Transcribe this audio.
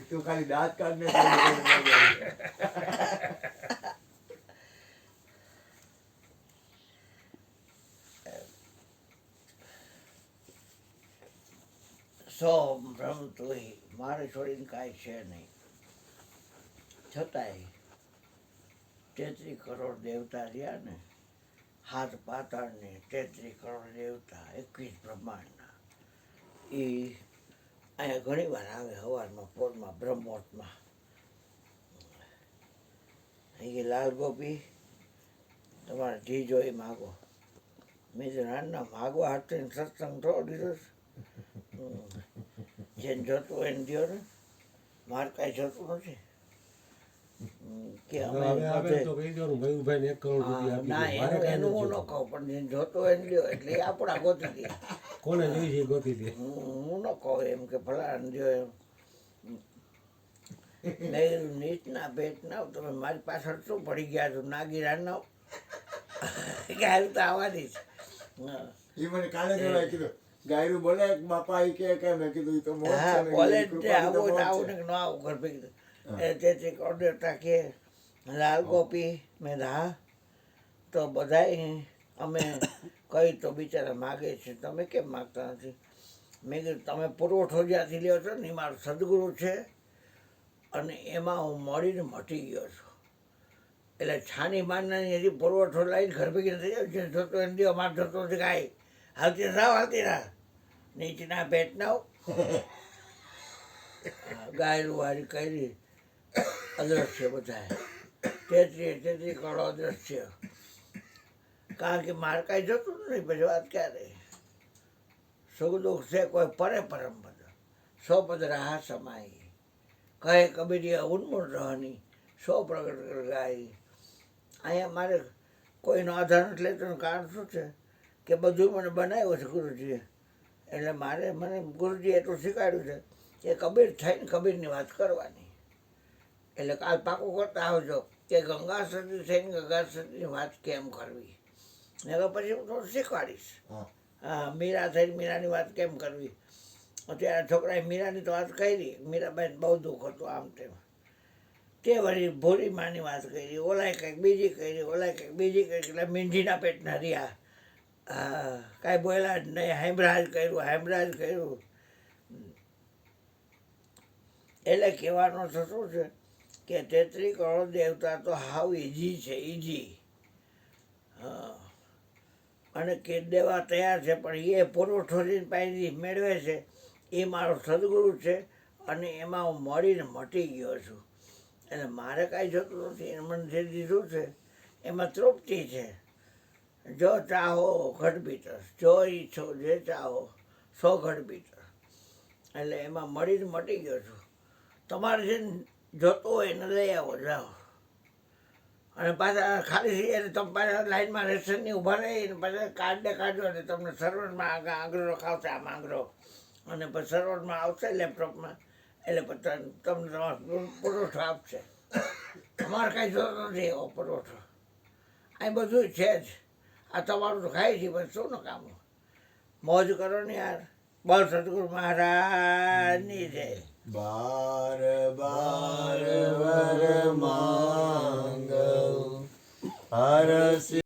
તું ખાલી દાંત કાઢને સો ભ્રમ તુંય મારે છોડીને કાંઈ છે નહીં. છતાંય 33 કરોડ દેવતા રહ્યા ને, હાથ પાતાળને 33 કરોડ દેવતા 21 બ્રહ્માંડના, એ અહીંયા ઘણી વાર આવે સવારમાં પોરમાં બ્રહ્મોત્સમાં. એ લાલ ગોપી તમારે જી જોઈ માગો. મેં તો નાના માગવા હાથે સત્સંગ થોડો દીધો છે. જેને જોતું હોય ને દો ને, મારે કાંઈ જોતું નથી. કે અમે ના એનું હું ન કહું, પણ જેને જોતું હોય ને લ્યો એટલે એ આપણા ગોતી દે. કોને જોઈ છે ગોતી દે. હું ન કહું એમ કે ફલાણ દો એમ. મેં નીચના ભેટ ના તમે મારી પાછળ શું પડી ગયા છો નાગીરા ના કે આવી તો આવવાની જ. એ મને કાલે જોડાય કીધું ગાયરું બોલે બાપા એ કે મેં કીધું એ તો મોજ છે ને, બોલે એ કૃપા આવું તો ને મોજ આવું છે. ને ન આવું ઘર ભેગી તેથી કરોડ દેવતા કે લાલ ગોપી મેં હા તો બધાય અમે કઈ તો બિચારા માગે છે, તમે કેમ માગતા નથી? મેં કીધું તમે પુરવઠો જ્યાંથી લ્યો છો ને એ મારો સદગુરુ છે અને એમાં હું મળીને મટી ગયો છું. એટલે છાની માનનાની હજી પુરવઠો લાવીને ઘર ભેગી નથી જાય જોતો એને દો મારે જોતો નથી કાંઈ હાલતી રાહ હાલતી રાહ નીચના પેટ ના ગાયરું વાળી કરી અદ્રશ્ય બધા 33 કરોડ અદ્રશ્ય. કારણ કે મારે કાંઈ જોતું નથી પછી વાત ક્યારે. સુખ દુઃખ છે કોઈ પરે પરમ બધા સો પદ રાહ સમાઈ કહે કબીરિયા ઉન્મૂળ રહની સો પ્રગટ કર ગાય. અહીંયા મારે કોઈનો આધાર નથી લેતું કારણ શું છે કે બધું મને બનાવ્યું છે ગુરુજીએ. એટલે મને ગુરુજીએ એટલું શીખવાડ્યું છે કે કબીર થઈને કબીરની વાત કરવાની. એટલે કાલ પાકું કરતા આવજો કે ગંગા સતી થઈને ગંગા સતીની વાત કેમ કરવી, ને તો પછી હું થોડું શીખવાડીશ. હા, મીરા થઈને મીરાની વાત કેમ કરવી. અત્યારે છોકરાએ મીરાની તો વાત કરી, મીરાબાઈને બહુ દુઃખ હતું આમ તેમ. તે વળી ભોરી માની વાત કરી, ઓલાય કંઈક બીજી કરી, ઓલાય કંઈક બીજી કરી, એટલે મીંઢીના પેટના રહ્યા. હા, કાંઈ બોલ્યા જ નહીં, હેમરાજ કર્યું. એટલે કહેવાનો તો શું છે કે 33 કરોડ દેવતા તો હાવ ઈજી છે, ઈજી. હા, અને કે દેવા તૈયાર છે, પણ એ પુરવઠો પાસેથી મેળવે છે એ મારો સદગુરુ છે અને એમાં હું મળીને મટી ગયો છું. એટલે મારે કાંઈ જોતું નથી. એને મને જે દીધું છે એમાં તૃપ્તિ છે. જો ચાહો ઘટ ભીતર, જો ઈચ્છો જે ચાહો સો ઘટ ભીતર. એટલે એમાં મળીને મટી ગયો છું. તમારે જે જોતું હોય એને લઈ આવો જાઓ. અને પાછા ખાલી થઈ જાય તમે પાછા લાઈનમાં રેશનની ઊભા રહીને પાછા કાર્ડને કાઢો અને તમને સર્વરમાં આગળ આંગળો રખાવશે આમ આંગળો, અને પછી સર્વરમાં આવશે લેપટોપમાં એટલે પછી તમને તમારો પુરવઠો આપશે. અમારે કાંઈ જોતો નથી એવો પુરવઠો. અહીં બધું છે જ. આ તમારું તો ખાય છે પણ શું ન કામ. મોજ કરો ને યાર. બોલ સદગુરુ મહારાજની જય. બાર બાર વર માંગ હરસી